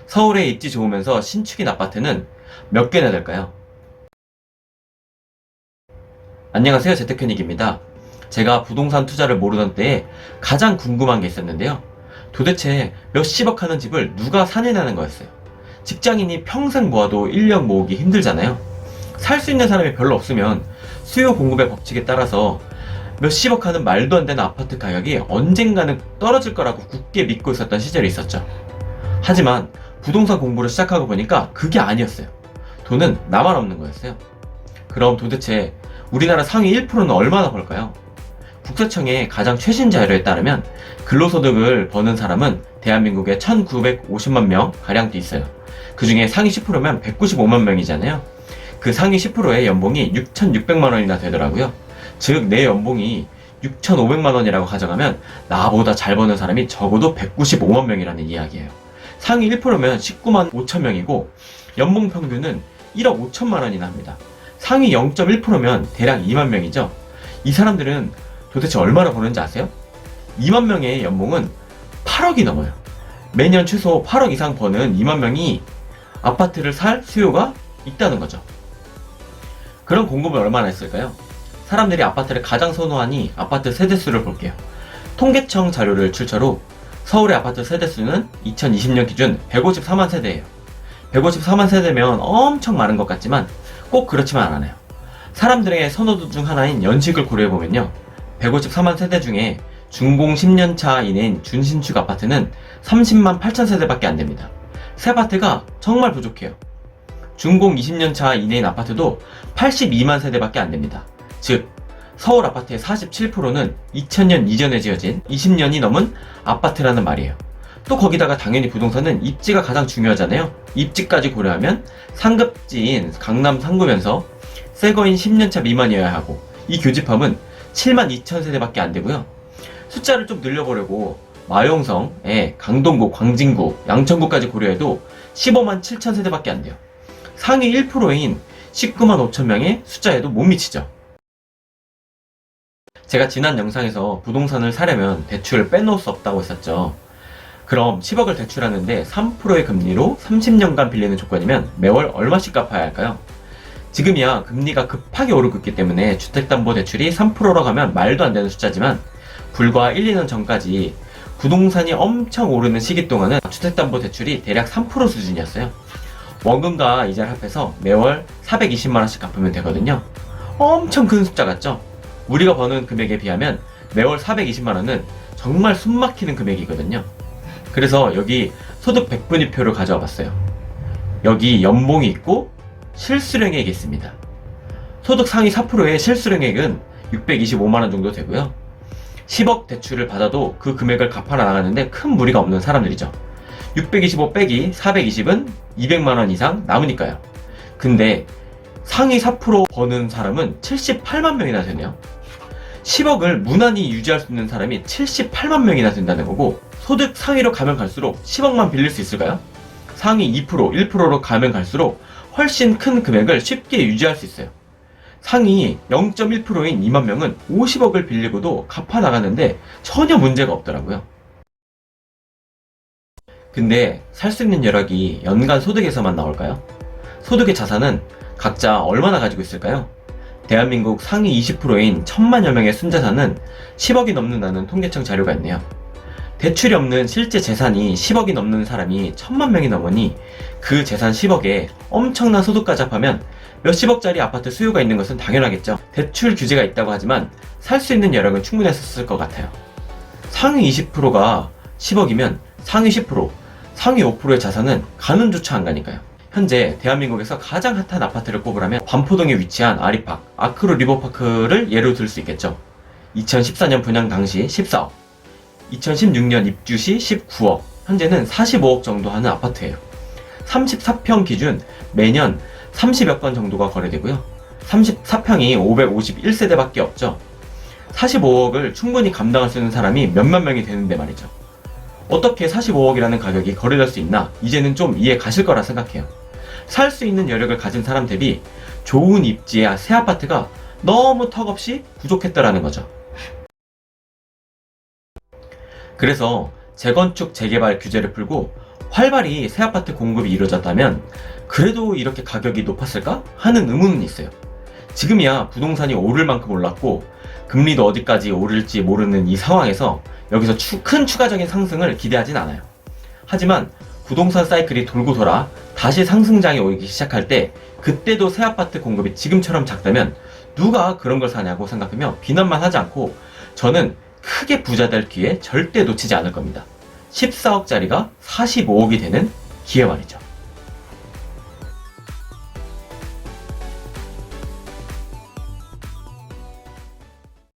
서울에 입지 좋으면서 신축인 아파트는 몇 개나 될까요? 안녕하세요, 재테크닉입니다. 제가 부동산 투자를 모르던 때에 가장 궁금한 게 있었는데요. 도대체 몇십억 하는 집을 누가 사느냐는 거였어요. 직장인이 평생 모아도 1년 모으기 힘들잖아요. 살 수 있는 사람이 별로 없으면 수요 공급의 법칙에 따라서 몇십억 하는 말도 안 되는 아파트 가격이 언젠가는 떨어질 거라고 굳게 믿고 있었던 시절이 있었죠. 하지만 부동산 공부를 시작하고 보니까 그게 아니었어요. 돈은 나만 없는 거였어요. 그럼 도대체 우리나라 상위 1%는 얼마나 벌까요? 국세청의 가장 최신 자료에 따르면 근로소득을 버는 사람은 대한민국에 1950만 명 가량도 있어요. 그 중에 상위 10%면 195만 명이잖아요. 그 상위 10%의 연봉이 6,600만 원이나 되더라고요. 즉 내 연봉이 6,500만 원이라고 가정하면 나보다 잘 버는 사람이 적어도 195만 명이라는 이야기예요. 상위 1%면 19만 5천 명이고 연봉 평균은 1억 5천만 원이나 합니다. 상위 0.1%면 대략 2만 명이죠. 이 사람들은 도대체 얼마나 버는지 아세요? 2만 명의 연봉은 8억이 넘어요. 매년 최소 8억 이상 버는 2만 명이 아파트를 살 수요가 있다는 거죠. 그런 공급은 얼마나 있을까요? 사람들이 아파트를 가장 선호하니 아파트 세대수를 볼게요. 통계청 자료를 출처로 서울의 아파트 세대수는 2020년 기준 154만 세대예요. 154만 세대면 엄청 많은 것 같지만 꼭 그렇지만 않아요. 사람들의 선호도 중 하나인 연식을 고려해보면요. 154만 세대 중에 준공 10년차 이내인 준신축 아파트는 30만 8천 세대밖에 안 됩니다. 새 아파트가 정말 부족해요. 준공 20년차 이내인 아파트도 82만 세대밖에 안 됩니다. 즉, 서울 아파트의 47%는 2000년 이전에 지어진 20년이 넘은 아파트라는 말이에요. 또 거기다가 당연히 부동산은 입지가 가장 중요하잖아요. 입지까지 고려하면 상급지인 강남 상구면서 새거인 10년차 미만이어야 하고 이 교집합은 7만 2천 세대밖에 안 되고요. 숫자를 좀 늘려보려고 마용성에 강동구, 광진구, 양천구까지 고려해도 15만 7천 세대밖에 안 돼요. 상위 1%인 19만 5천 명의 숫자에도 못 미치죠. 제가 지난 영상에서 부동산을 사려면 대출을 빼놓을 수 없다고 했었죠. 그럼 10억을 대출하는데 3%의 금리로 30년간 빌리는 조건이면 매월 얼마씩 갚아야 할까요? 지금이야 금리가 급하게 오르고 있기 때문에 주택담보대출이 3%라고 하면 말도 안 되는 숫자지만 불과 1, 2년 전까지 부동산이 엄청 오르는 시기 동안은 주택담보대출이 대략 3% 수준이었어요. 원금과 이자를 합해서 매월 420만원씩 갚으면 되거든요. 엄청 큰 숫자 같죠? 우리가 버는 금액에 비하면 매월 420만원은 정말 숨막히는 금액이거든요. 그래서 여기 소득 백분위표를 가져와 봤어요. 여기 연봉이 있고 실수령액이 있습니다. 소득 상위 4%의 실수령액은 625만원 정도 되고요. 10억 대출을 받아도 그 금액을 갚아 나가는데 큰 무리가 없는 사람들이죠. 625 빼기 420은 200만원 이상 남으니까요. 근데 상위 4% 버는 사람은 78만 명이나 되네요. 10억을 무난히 유지할 수 있는 사람이 78만 명이나 된다는 거고, 소득 상위로 가면 갈수록 10억만 빌릴 수 있을까요? 상위 2%, 1%로 가면 갈수록 훨씬 큰 금액을 쉽게 유지할 수 있어요. 상위 0.1%인 2만 명은 50억을 빌리고도 갚아 나가는데 전혀 문제가 없더라고요. 근데 살 수 있는 여력이 연간 소득에서만 나올까요? 소득의 자산은 각자 얼마나 가지고 있을까요? 대한민국 상위 20%인 1000만여 명의 순자산은 10억이 넘는다는 통계청 자료가 있네요. 대출이 없는 실제 재산이 10억이 넘는 사람이 1000만 명이 넘으니 그 재산 10억에 엄청난 소득까지 합하면 몇십억짜리 아파트 수요가 있는 것은 당연하겠죠. 대출 규제가 있다고 하지만 살 수 있는 여력은 충분했을 것 같아요. 상위 20%가 10억이면 상위 10%, 상위 5%의 자산은 가는조차 안 가니까요. 현재 대한민국에서 가장 핫한 아파트를 꼽으라면 반포동에 위치한 아리팍, 아크로 리버파크를 예로 들 수 있겠죠. 2014년 분양 당시 14억, 2016년 입주 시 19억, 현재는 45억 정도 하는 아파트예요. 34평 기준 매년 30여 건 정도가 거래되고요. 34평이 551세대밖에 없죠. 45억을 충분히 감당할 수 있는 사람이 몇만 명이 되는데 말이죠. 어떻게 45억이라는 가격이 거래될 수 있나? 이제는 좀 이해 가실 거라 생각해요. 살 수 있는 여력을 가진 사람 대비 좋은 입지의 새 아파트가 너무 턱없이 부족했다라는 거죠. 그래서 재건축 재개발 규제를 풀고 활발히 새 아파트 공급이 이루어졌다면 그래도 이렇게 가격이 높았을까? 하는 의문은 있어요. 지금이야 부동산이 오를 만큼 올랐고 금리도 어디까지 오를지 모르는 이 상황에서 여기서 큰 추가적인 상승을 기대하진 않아요. 하지만 부동산 사이클이 돌고 돌아 다시 상승장이 오기 시작할 때 그때도 새 아파트 공급이 지금처럼 작다면 누가 그런 걸 사냐고 생각하며 비난만 하지 않고 저는 크게 부자 될 기회 절대 놓치지 않을 겁니다. 14억짜리가 45억이 되는 기회 말이죠.